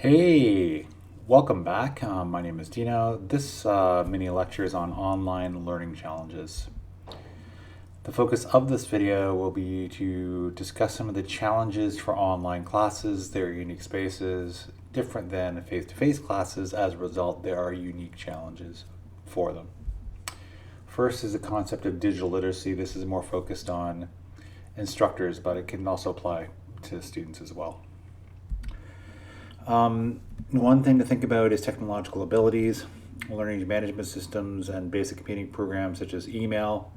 Hey, welcome back. My name is Dino. This mini lecture is on online learning challenges. The focus of this video will be to discuss some of the challenges for online classes, their unique spaces, different than face-to-face classes. As a result, there are unique challenges for them. First is the concept of digital literacy. This is more focused on instructors, but it can also apply to students as well. One thing to think about is technological abilities, learning management systems, and basic computing programs such as email,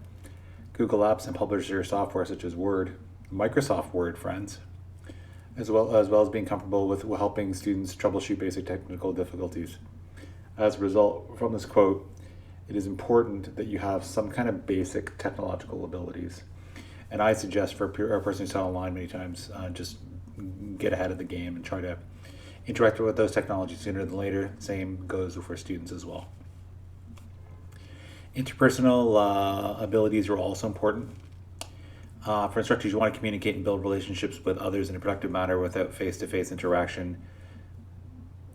Google Apps, and publisher software such as Word, Microsoft Word, friends, as being comfortable with helping students troubleshoot basic technical difficulties. As a result, from this quote, it is important that you have some kind of basic technological abilities. And I suggest for a person who's taught online many times, just get ahead of the game and try to interact with those technologies sooner than later. Same goes for students as well. Interpersonal abilities are also important. For instructors, you want to communicate and build relationships with others in a productive manner without face-to-face interaction.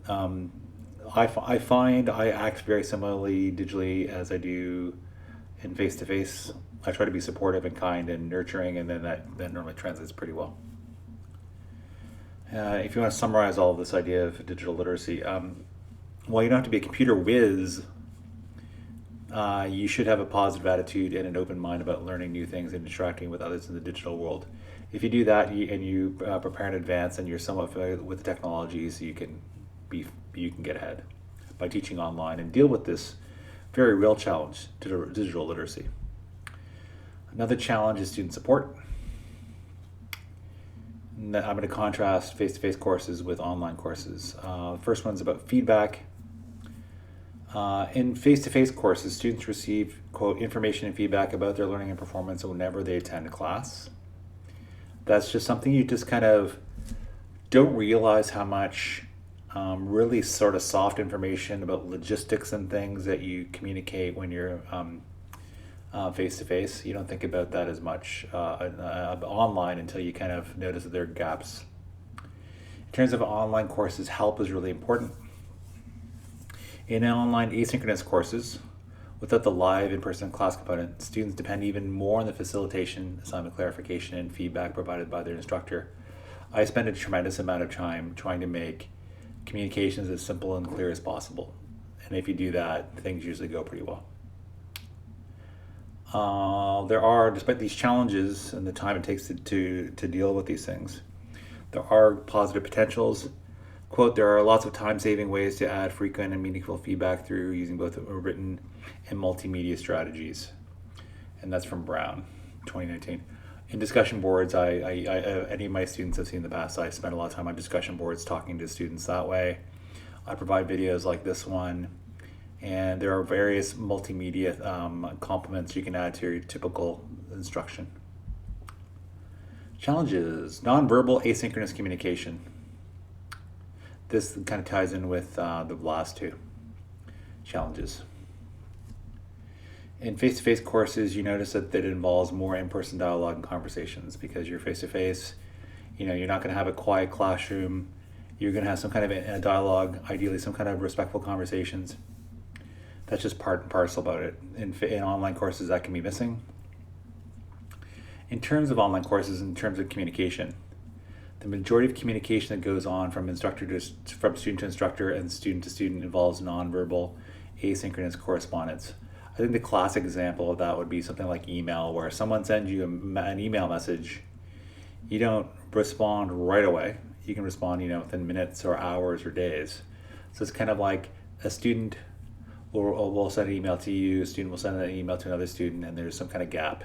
I find I act very similarly digitally as I do in face-to-face. I try to be supportive and kind and nurturing, and then that normally translates pretty well. If you want to summarize all of this idea of digital literacy, while you don't have to be a computer whiz, you should have a positive attitude and an open mind about learning new things and interacting with others in the digital world. If you do that and you prepare in advance and you're somewhat familiar with the technologies, you can get ahead by teaching online and deal with this very real challenge, digital literacy. Another challenge is student support. I'm going to contrast face-to-face courses with online courses. The first one's about feedback. In face-to-face courses, students receive, quote, information and feedback about their learning and performance whenever they attend a class. That's just something you just kind of don't realize how much really sort of soft information about logistics and things that you communicate when you're face-to-face. You don't think about that as much online until you kind of notice that there are gaps. In terms of online courses, help is really important. In online asynchronous courses, without the live in-person class component, students depend even more on the facilitation, assignment clarification, and feedback provided by their instructor. I spend a tremendous amount of time trying to make communications as simple and clear as possible. And if you do that, things usually go pretty well. There are, despite these challenges and the time it takes to deal with these things, there are positive potentials. Quote, there are lots of time-saving ways to add frequent and meaningful feedback through using both written and multimedia strategies. And that's from Brown, 2019. In discussion boards, any of my students have seen in the past, I spend a lot of time on discussion boards talking to students that way. I provide videos like this one. And there are various multimedia complements you can add to your typical instruction. Challenges, nonverbal asynchronous communication. This kind of ties in with the last two challenges. In face-to-face courses, you notice that it involves more in-person dialogue and conversations because you're face-to-face. You're not going to have a quiet classroom. You're going to have some kind of a dialogue, ideally some kind of respectful conversations. That's just part and parcel about it. In online courses, that can be missing. In terms of online courses, in terms of communication, the majority of communication that goes on from student to instructor and student to student involves nonverbal asynchronous correspondence. I think the classic example of that would be something like email, where someone sends you an email message, you don't respond right away. You can respond, within minutes or hours or days. So it's kind of like a student will send an email to you, a student will send an email to another student, and there's some kind of gap.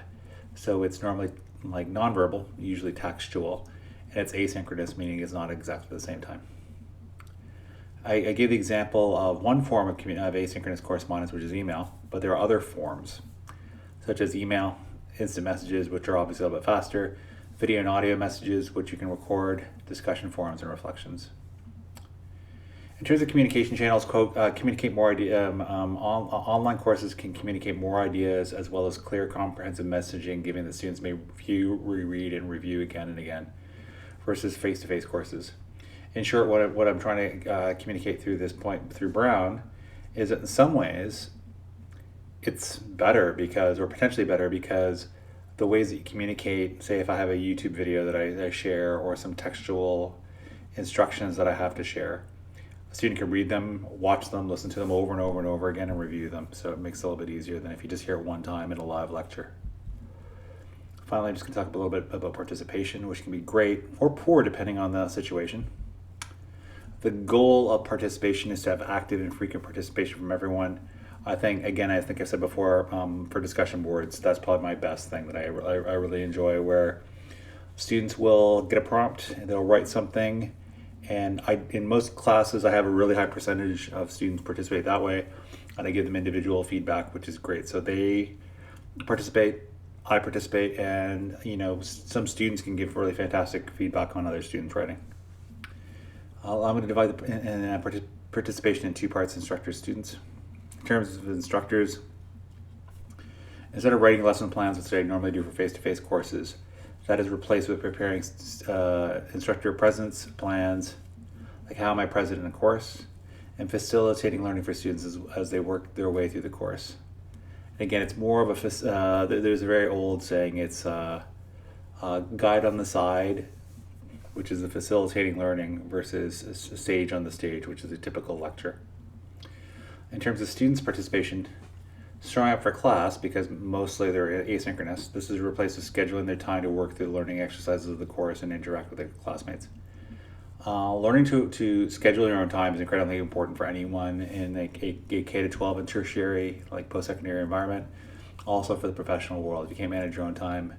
So it's normally like nonverbal, usually textual, and it's asynchronous, meaning it's not exactly the same time. I gave the example of one form of asynchronous correspondence, which is email, but there are other forms, such as email, instant messages, which are obviously a little bit faster, video and audio messages, which you can record, discussion forums, and reflections. In terms of communication channels, communicate more online courses can communicate more ideas as well as clear, comprehensive messaging, giving the students may view, reread, and review again and again, versus face-to-face courses. In short, what I'm trying to communicate through this point, through Brown, is that in some ways, it's better because, or potentially better because, the ways that you communicate, say if I have a YouTube video that I share or some textual instructions that I have to share, a student can read them, watch them, listen to them over and over and over again and review them. So it makes it a little bit easier than if you just hear it one time in a live lecture. Finally, I'm just going to talk a little bit about participation, which can be great or poor depending on the situation. The goal of participation is to have active and frequent participation from everyone. I think I said before, for discussion boards, that's probably my best thing that I really enjoy, where students will get a prompt, they'll write something, and in most classes I have a really high percentage of students participate that way, and I give them individual feedback, which is great. So they participate, I participate, and some students can give really fantastic feedback on other students' writing. I'm going to divide the participation in two parts: instructors, students. In terms of instructors, instead of writing lesson plans, which I normally do for face-to-face courses, that is replaced with preparing instructor presence plans, like how am I present in a course, and facilitating learning for students as they work their way through the course. And again, it's more of a, there's a very old saying, it's a guide on the side, which is a facilitating learning, versus a sage on the stage, which is a typical lecture. In terms of students' participation, showing up for class, because mostly they're asynchronous, this is replaced with scheduling their time to work through the learning exercises of the course and interact with their classmates. Learning to schedule your own time is incredibly important for anyone in a K-12 and tertiary, like post-secondary environment. Also for the professional world, if you can't manage your own time,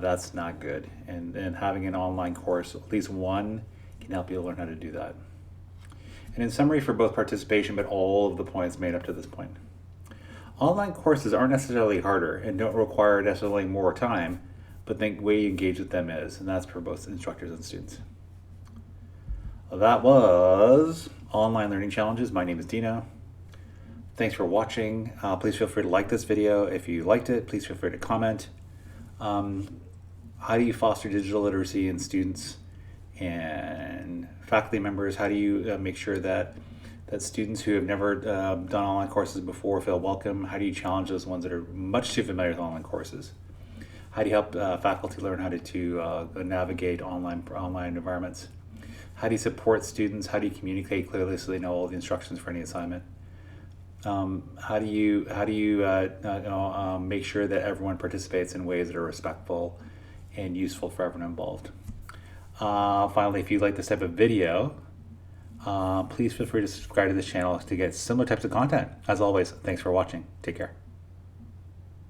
that's not good. And having an online course, at least one, can help you learn how to do that. And in summary, for both participation but all of the points made up to this point, online courses aren't necessarily harder and don't require necessarily more time, but the way you engage with them is, and that's for both instructors and students. That was Online Learning Challenges. My name is Dino. Thanks for watching. Please feel free to like this video. If you liked it, please feel free to comment. How do you foster digital literacy in students and faculty members? How do you make sure that students who have never done online courses before feel welcome? How do you challenge those ones that are much too familiar with online courses? How do you help faculty learn how to navigate online environments? How do you support students? How do you communicate clearly so they know all the instructions for any assignment? How do you make sure that everyone participates in ways that are respectful and useful for everyone involved? Finally, if you like this type of video, please feel free to subscribe to this channel to get similar types of content. As always, thanks for watching. Take care.